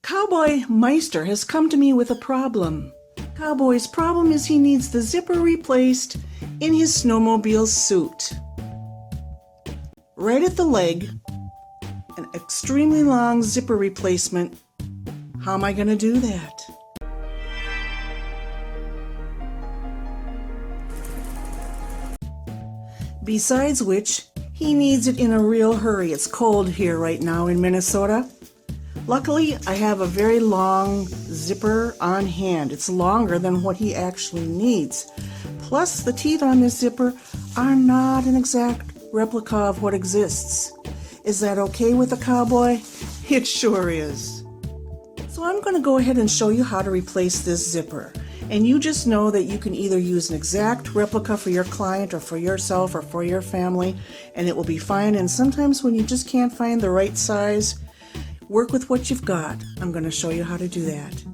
Cowboy Meister has come to me with a problem. Cowboy's problem is he needs the zipper replaced in his snowmobile suit. Right at the leg, an extremely long zipper replacement. How am I going to do that? Besides which, he needs it in a real hurry. It's cold here right now in Minnesota. Luckily, I have a very long zipper on hand. It's longer than what he actually needs. Plus, the teeth on this zipper are not an exact replica of what exists. Is that okay with a cowboy? It sure is. So I'm going to go ahead and show you how to replace this zipper. And you just know that you can either use an exact replica for your client or for yourself or for your family, and it will be fine. And sometimes when you just can't find the right size, work with what you've got. I'm going to show you how to do that.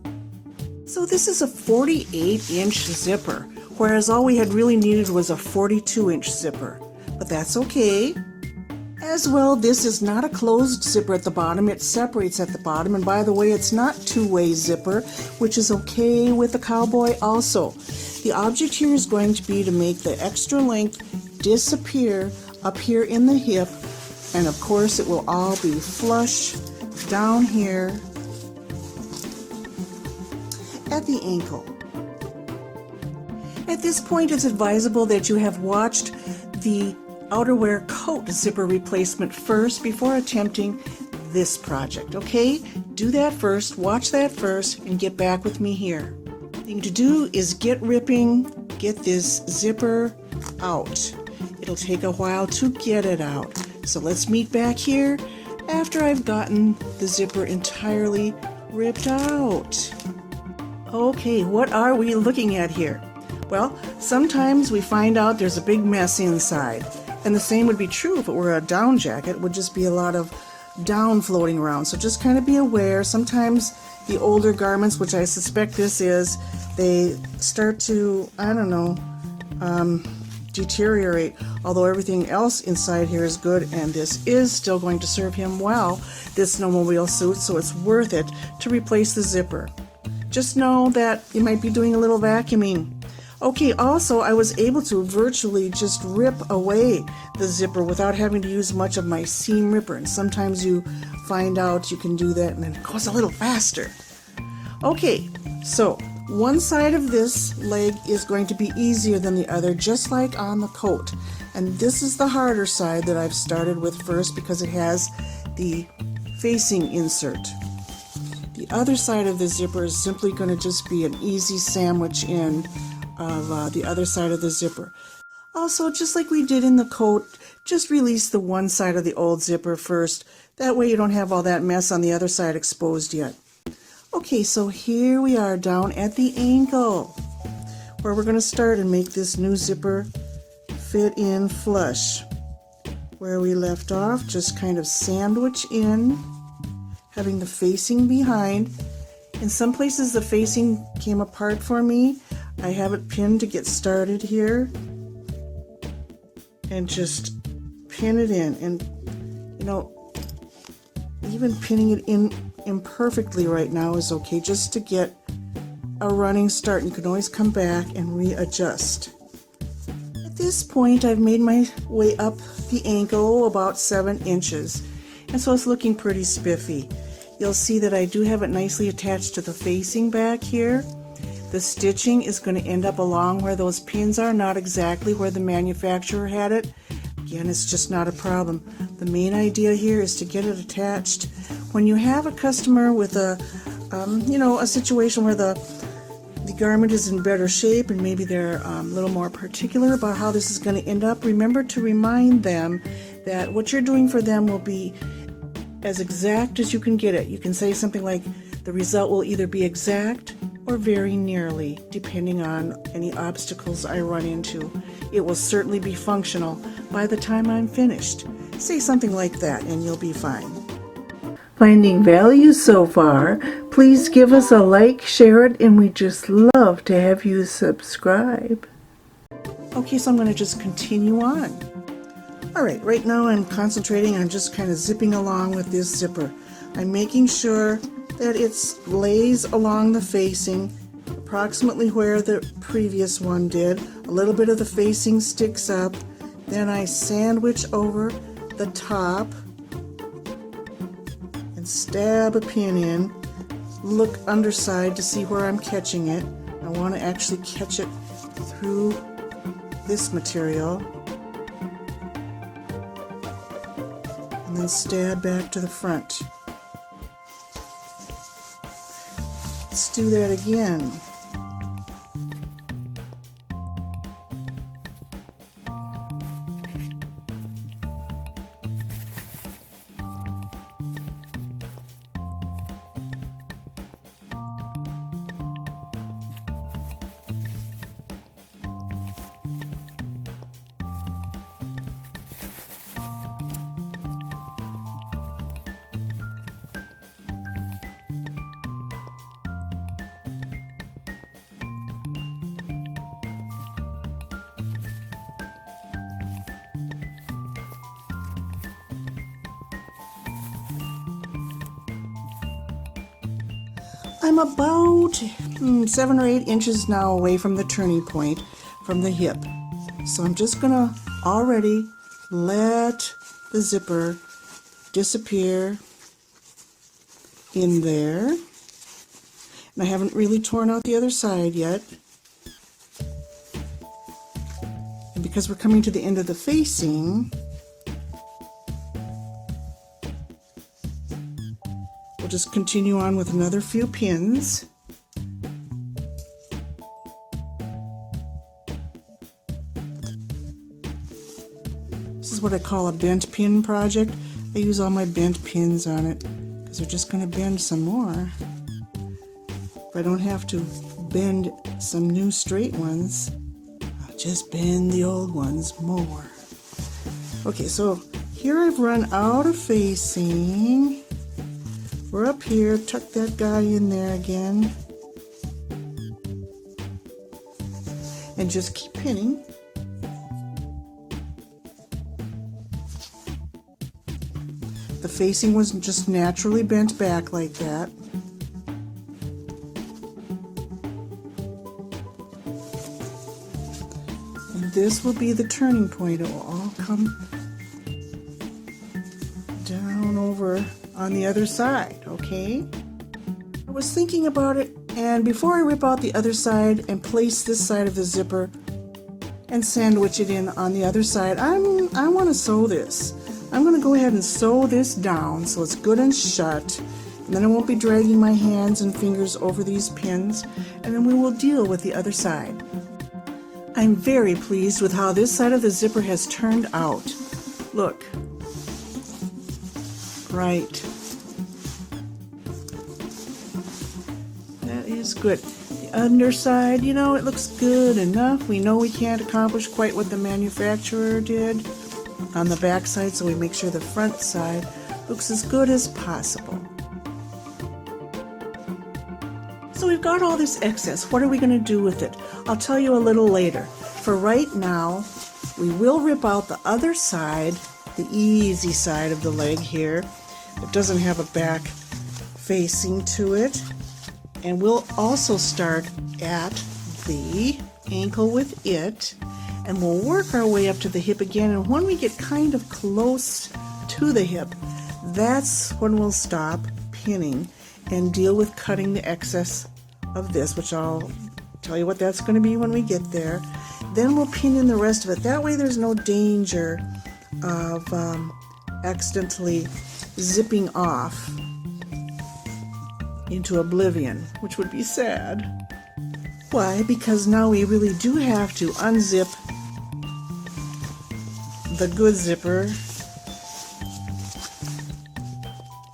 So this is a 48-inch zipper, whereas all we had really needed was a 42-inch zipper. But that's okay. As well, this is not a closed zipper at the bottom. It separates at the bottom. And by the way, it's not two-way zipper, which is okay with the cowboy also. The object here is going to be to make the extra length disappear up here in the hip. And of course, it will all be flush down here at the ankle. At this point, it's advisable that you have watched the outerwear coat zipper replacement first before attempting this project, okay? Do that first, watch that first, and get back with me here. The thing to do is get ripping, get this zipper out. It'll take a while to get it out. So let's meet back here after I've gotten the zipper entirely ripped out. Okay, what are we looking at here? Well, sometimes we find out there's a big mess inside. And the same would be true if it were a down jacket. It would just be a lot of down floating around. So just kind of be aware. Sometimes the older garments, which I suspect this is, they start to, deteriorate. Although everything else inside here is good, and this is still going to serve him well, this snowmobile suit, so it's worth it to replace the zipper. Just know that you might be doing a little vacuuming. Okay, also I was able to virtually just rip away the zipper without having to use much of my seam ripper, and sometimes you find out you can do that and then it goes a little faster. Okay, so one side of this leg is going to be easier than the other, just like on the coat. And this is the harder side that I've started with first because it has the facing insert. The other side of the zipper is simply going to just be an easy sandwich in of the other side of the zipper. Also, just like we did in the coat, just release the one side of the old zipper first. That way you don't have all that mess on the other side exposed yet. Okay, so here we are down at the ankle, where we're going to start and make this new zipper fit in flush. Where we left off, just kind of sandwich in, having the facing behind. In some places the facing came apart for me. I have it pinned to get started here, and just pin it in. And even pinning it in imperfectly right now is okay, just to get a running start. You can always come back and readjust. At this point, I've made my way up the ankle about 7 inches, and so it's looking pretty spiffy. You'll see that I do have it nicely attached to the facing back here. The stitching is going to end up along where those pins are, not exactly where the manufacturer had it. Again, it's just not a problem. The main idea here is to get it attached. When you have a customer with a situation where the garment is in better shape and maybe they're a little more particular about how this is going to end up, remember to remind them that what you're doing for them will be as exact as you can get it. You can say something like, the result will either be exact or very nearly, depending on any obstacles I run into. It will certainly be functional by the time I'm finished. Say something like that and you'll be fine. Finding value so far? Please give us a like, share it, and we'd just love to have you subscribe. Okay, so I'm going to just continue on. Alright, right now I'm concentrating on just kind of zipping along with this zipper. I'm making sure that it lays along the facing, approximately where the previous one did. A little bit of the facing sticks up. Then I sandwich over the top and stab a pin in. Look underside to see where I'm catching it. I want to actually catch it through this material. And then stab back to the front. Let's do that again. I'm about 7 or 8 inches now away from the turning point from the hip. So I'm just going to already let the zipper disappear in there. And I haven't really torn out the other side yet. And because we're coming to the end of the facing, we'll just continue on with another few pins. This is what I call a bent pin project. I use all my bent pins on it because they're just going to bend some more. If I don't have to bend some new straight ones, I'll just bend the old ones more. Okay, so here I've run out of facing. We're up here, tuck that guy in there again. And just keep pinning. The facing was just naturally bent back like that. And this will be the turning point. It will all come down over on the other side, okay? I was thinking about it, and before I rip out the other side and place this side of the zipper and sandwich it in on the other side, I want to sew this. I'm going to go ahead and sew this down so it's good and shut, and then I won't be dragging my hands and fingers over these pins, and then we will deal with the other side. I'm very pleased with how this side of the zipper has turned out. Look. Right. That is good. The underside, you know, it looks good enough. We know we can't accomplish quite what the manufacturer did on the back side, so we make sure the front side looks as good as possible. So we've got all this excess. What are we going to do with it? I'll tell you a little later. For right now, we will rip out the other side, the easy side of the leg here. It doesn't have a back facing to it. And we'll also start at the ankle with it, and we'll work our way up to the hip again. And when we get kind of close to the hip, that's when we'll stop pinning and deal with cutting the excess of this, which I'll tell you what that's going to be when we get there. Then we'll pin in the rest of it. That way there's no danger of accidentally zipping off into oblivion, which would be sad. Why? Because now we really do have to unzip the good zipper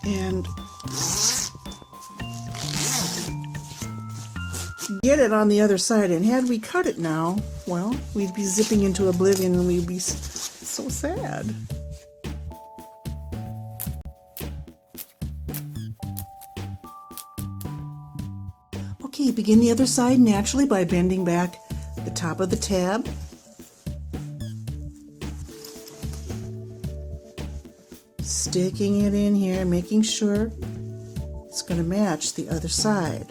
and get it on the other side. And had we cut it now, well, we'd be zipping into oblivion and we'd be so sad. Okay, begin the other side naturally by bending back the top of the tab. Sticking it in here, making sure it's going to match the other side.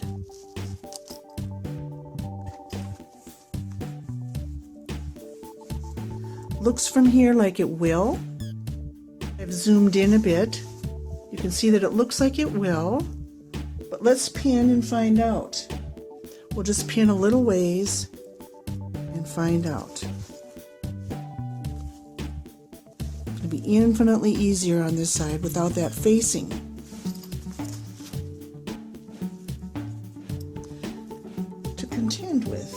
Looks from here like it will. I've zoomed in a bit. You can see that it looks like it will, but let's pin and find out. We'll just pin a little ways and find out. It's going to be infinitely easier on this side without that facing. To contend with.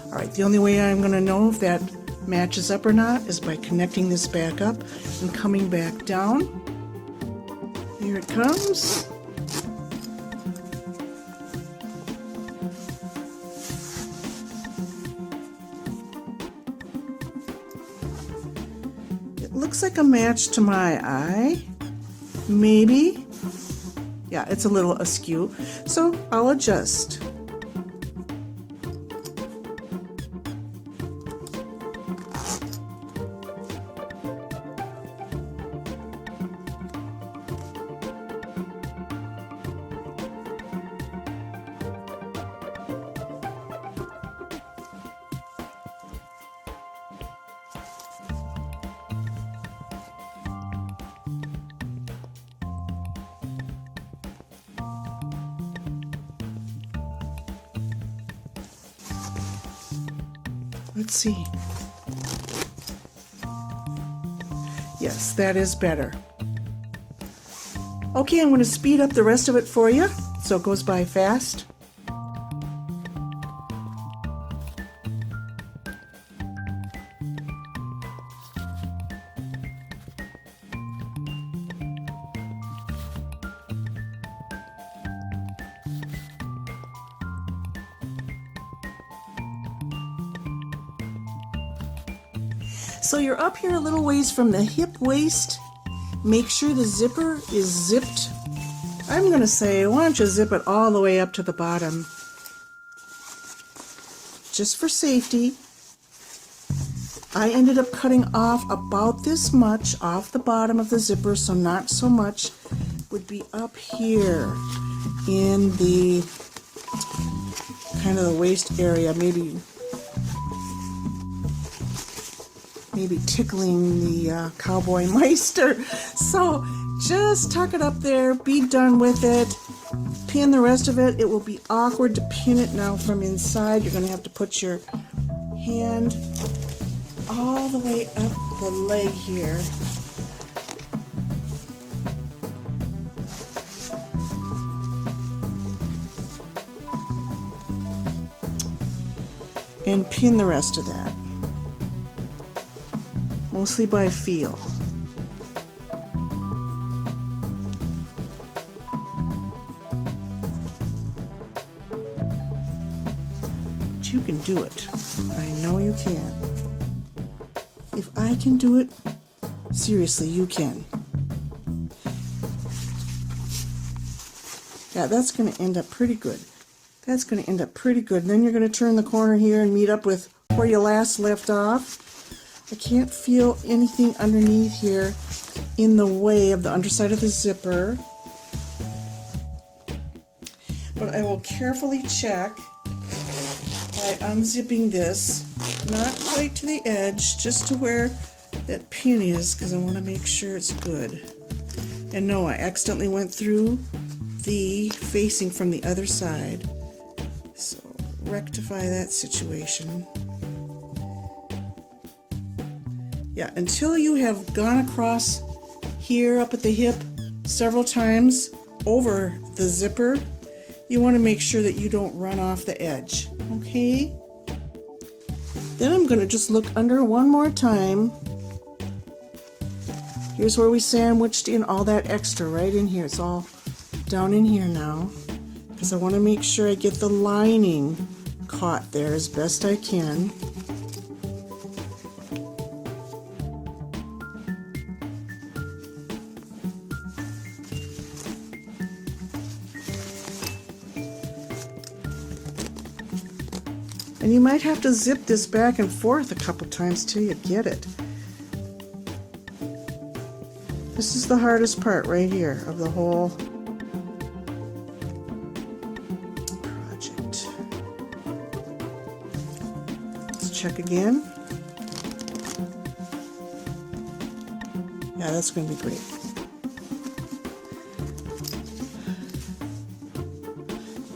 Alright, the only way I'm going to know if that matches up or not is by connecting this back up and coming back down. Here it comes. It looks like a match to my eye. Maybe. Yeah, it's a little askew, so I'll adjust. Let's see. Yes, that is better. Okay, I'm going to speed up the rest of it for you so it goes by fast. So you're up here a little ways from the hip waist. Make sure the zipper is zipped. I'm going to say, why don't you zip it all the way up to the bottom? Just for safety. I ended up cutting off about this much off the bottom of the zipper, so not so much would be up here in the kind of the waist area, maybe tickling the cowboy meister. So just tuck it up there, be done with it, pin the rest of it. It will be awkward to pin it now from inside. You're going to have to put your hand all the way up the leg here. And pin the rest of that. Mostly by feel. But you can do it. I know you can. If I can do it, seriously, you can. Yeah, that's going to end up pretty good. That's going to end up pretty good. And then you're going to turn the corner here and meet up with where you last left off. I can't feel anything underneath here in the way of the underside of the zipper, but I will carefully check by unzipping this, not quite to the edge, just to where that pin is, because I want to make sure it's good. And no, I accidentally went through the facing from the other side, so rectify that situation. Yeah, until you have gone across here up at the hip several times over the zipper, you want to make sure that you don't run off the edge, okay? Then I'm going to just look under one more time. Here's where we sandwiched in all that extra right in here. It's all down in here now, because I want to make sure I get the lining caught there as best I can. And you might have to zip this back and forth a couple times till you get it. This is the hardest part right here of the whole project. Let's check again. Yeah, that's going to be great.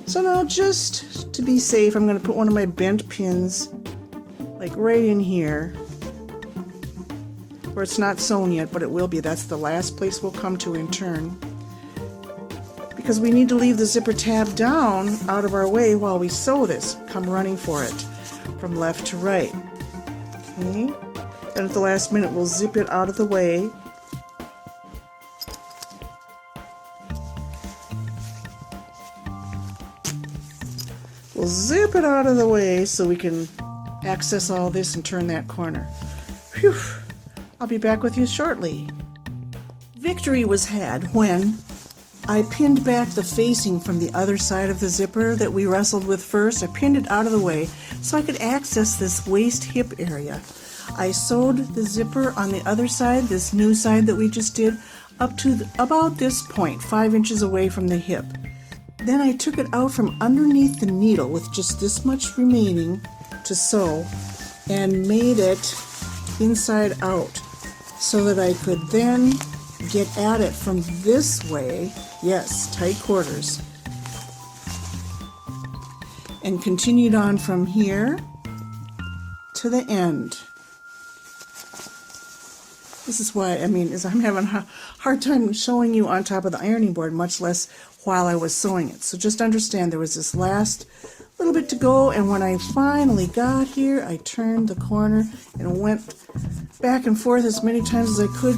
So now, just to be safe, I'm going to put one of my bent pins like right in here where it's not sewn yet, but it will be. That's the last place we'll come to in turn, because we need to leave the zipper tab down out of our way while we sew this. Come running for it from left to right. Okay? Then at the last minute we'll zip it out of the way. We'll zip it out of the way so we can access all this and turn that corner. Phew! I'll be back with you shortly. Victory was had when I pinned back the facing from the other side of the zipper that we wrestled with first. I pinned it out of the way so I could access this waist hip area. I sewed the zipper on the other side, this new side that we just did, up to about this point, 5 inches away from the hip. Then I took it out from underneath the needle with just this much remaining to sew and made it inside out so that I could then get at it from this way. Yes, tight quarters. And continued on from here to the end. This is why, I'm having a hard time showing you on top of the ironing board, much less while I was sewing it. So just understand there was this last little bit to go, and when I finally got here, I turned the corner and went back and forth as many times as I could,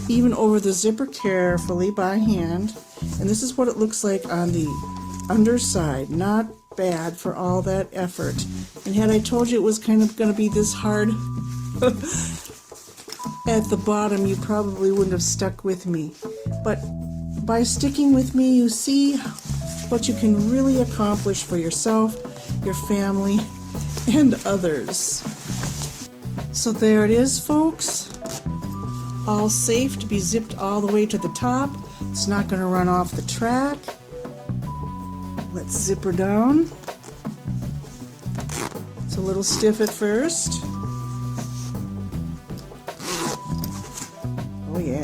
even over the zipper carefully by hand. And this is what it looks like on the underside. Not bad for all that effort. And had I told you it was kind of going to be this hard at the bottom, you probably wouldn't have stuck with me. But by sticking with me, you see what you can really accomplish for yourself, your family, and others. So there it is, folks. All safe to be zipped all the way to the top. It's not going to run off the track. Let's zip her down. It's a little stiff at first. Oh yeah.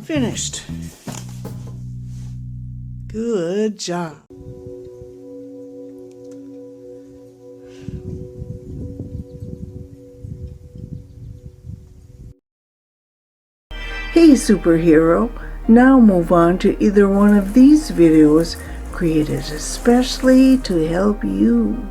Finished. Good job. Hey superhero, now move on to either one of these videos created especially to help you.